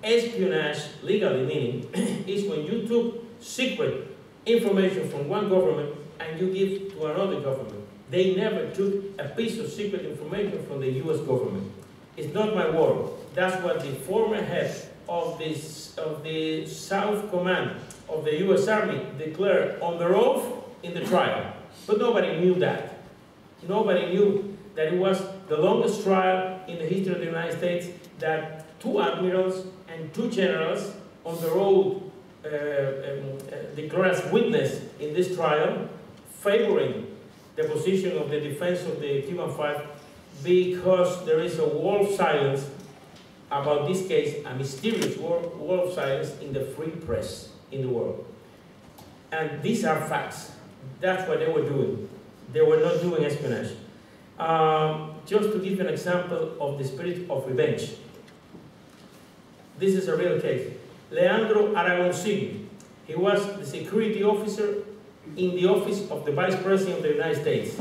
espionage, legally meaning, is when you took secret information from one government and you give to another government. They never took a piece of secret information from the US government. It's not my word. That's what the former head of the South Command of the US Army declared on their oath in the trial. But nobody knew that. Nobody knew that it was the longest trial in the history of the United States, that 2 admirals and 2 generals on their oath declared as witness in this trial, favoring the position of the defense of the Cuban Five, because there is a wall of silence about this case, a mysterious wall of silence in the free press in the world. And these are facts. That's what they were doing. They were not doing espionage. Just to give you an example of the spirit of revenge. This is a real case. Leandro Aragoncillo, he was the security officer in the office of the Vice President of the United States.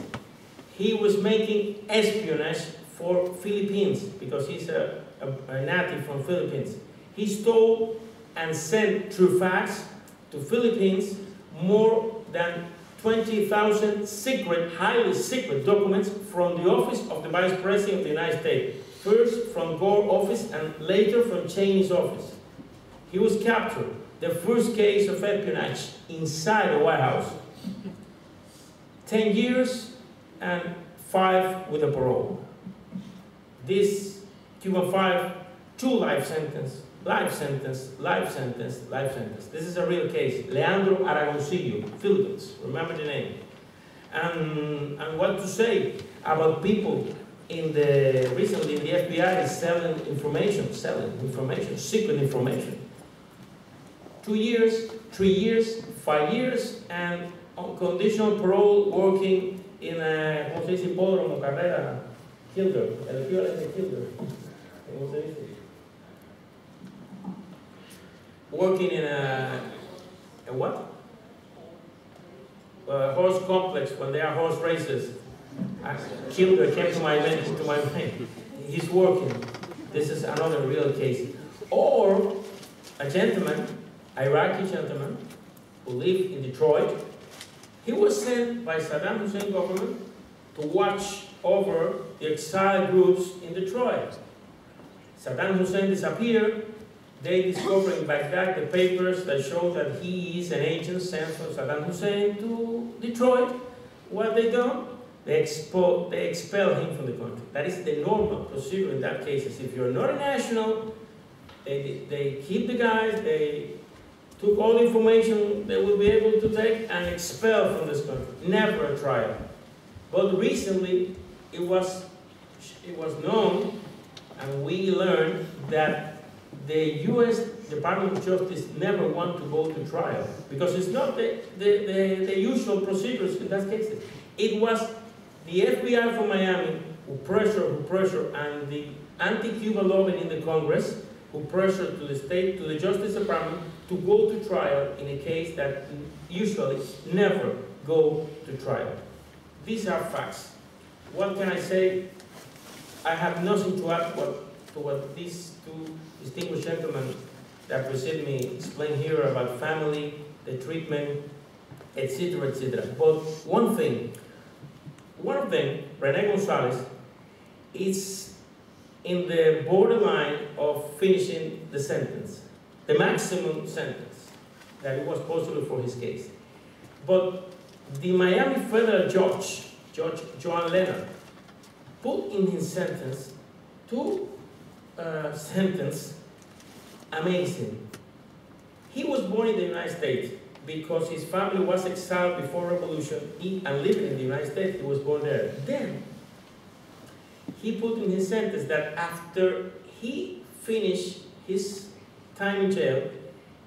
He was making espionage for Philippines because he's a native from Philippines. He stole and sent through fax to Philippines more than 20,000 secret, highly secret documents from the office of the Vice President of the United States. First from Gore office and later from Cheney's office. He was captured. The first case of espionage inside the White House. 10 years and 5 with a parole. This Cuban 5, 2 life sentence, life sentence, life sentence, life sentence. This is a real case. Leandro Aragoncillo, Philippines. Remember the name. And what to say about people recently in the FBI is selling information, secret information. 2 years, 3 years, 5 years, and on conditional parole working in a, ¿cómo se dice? Hipódromo, carrera, Kilder, el equivalente de Kilder. ¿Cómo se dice? Working in a what? A horse complex when there are horse races. Kilder came to my mind. He's working. This is another real case. Or a gentleman, Iraqi gentleman, who lived in Detroit. He was sent by Saddam Hussein government to watch over the exiled groups in Detroit. Saddam Hussein disappeared. They discovered in Baghdad the papers that show that he is an agent sent from Saddam Hussein to Detroit. What they done? They expel him from the country. That is the normal procedure in that case. If you're not a national, they keep the guys, they took all the information they will be able to take and expel from this country. Never a trial. But recently, it was known, and we learned that the U.S. Department of Justice never want to go to trial because it's not the usual procedures in that cases. It was the FBI from Miami who pressure, and the anti-Cuba lobbying in the Congress who pressured to the Justice Department to go to trial in a case that usually never go to trial. These are facts. What can I say? I have nothing to add to what these 2 distinguished gentlemen that precede me explain here about family, the treatment, etc., etc. But one of them, René González, is in the borderline of finishing the sentence, the maximum sentence that it was possible for his case. But the Miami federal judge, Judge Joan Leonard, put in his sentence 2 sentences amazing. He was born in the United States because his family was exiled before revolution and lived in the United States. He was born there. Then he put in his sentence that after he finished his time in jail,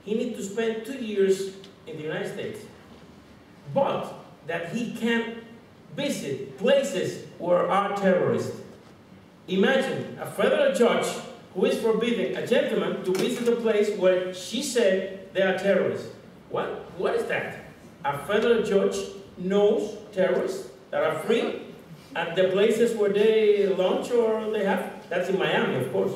he needs to spend 2 years in the United States, but that he can visit places where are terrorists. Imagine a federal judge who is forbidding a gentleman to visit a place where she said they are terrorists. What is that? A federal judge knows terrorists that are free at the places where they launch or they have. That's in Miami, of course.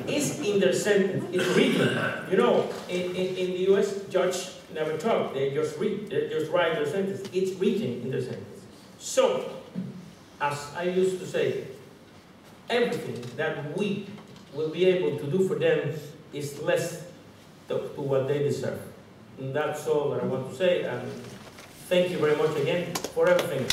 It's in their sentence. It's written. You know, in the U.S., judge never talk. They just read. They just write their sentence. It's written in their sentence. So, as I used to say, everything that we will be able to do for them is less to what they deserve. And that's all that I want to say. And thank you very much again for everything.